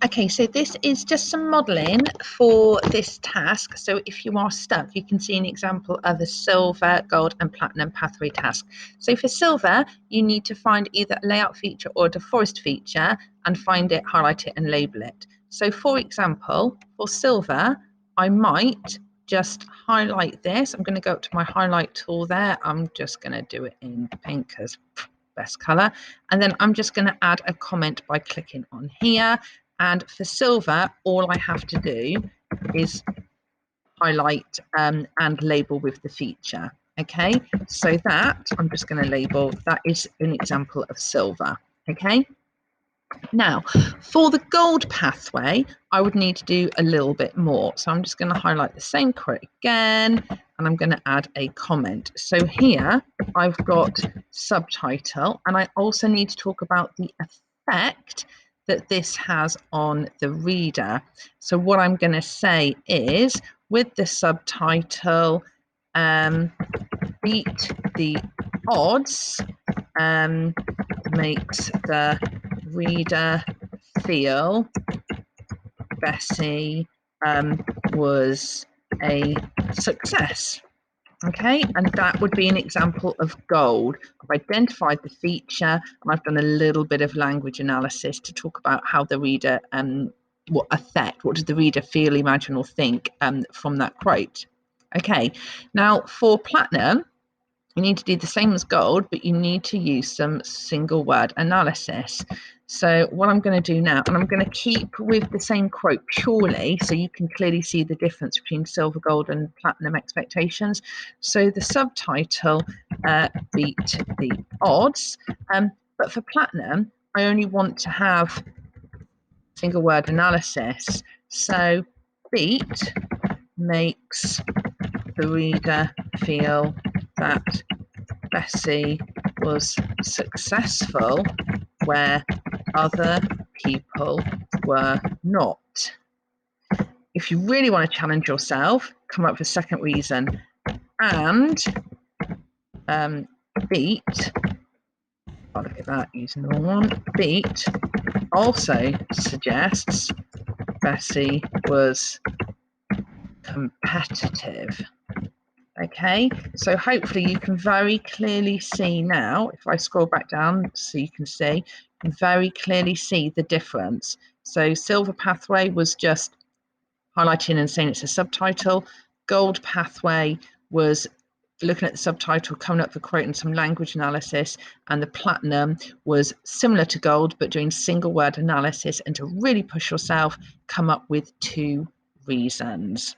Okay, so this is just some modelling for this task. So if you are stuck, you can see an example of a silver, gold and platinum pathway task. So for silver, you need to find either a layout feature or a deforest feature and find it, highlight it and label it. So for example, for silver, I might just highlight this. I'm going to go up to my highlight tool there. I'm just going to do it in pink because best colour. And then I'm just going to add a comment by clicking on here. And for silver, all I have to do is highlight and label with the feature. Okay, so that I'm just going to label, that is an example of silver. Okay, now for the gold pathway, I would need to do a little bit more. So I'm just going to highlight the same quote again, and I'm going to add a comment. So here I've got subtitle, and I also need to talk about the effect that this has on the reader. So what I'm going to say is, with the subtitle, beat the odds, makes the reader feel Bessie was a success. Okay, and that would be an example of gold. I've identified the feature and I've done a little bit of language analysis to talk about how the reader, what does the reader feel, imagine or think from that quote. Okay, now for platinum, you need to do the same as gold, but you need to use some single word analysis. So what I'm going to do now, and I'm going to keep with the same quote purely so you can clearly see the difference between silver, gold and platinum expectations. So the subtitle, beat the odds, but for platinum, I only want to have single word analysis. So beat makes the reader feel that Bessie was successful where other people were not. If you really want to challenge yourself, come up with a second reason. And beat, I'll look at that using the wrong one. Beat also suggests Bessie was competitive. Okay, so hopefully you can very clearly see now, if I scroll back down so you can see, you can very clearly see the difference. So silver pathway was just highlighting and saying it's a subtitle. Gold pathway was looking at the subtitle, coming up with a quote and some language analysis. And the platinum was similar to gold, but doing single word analysis and to really push yourself, come up with 2 reasons.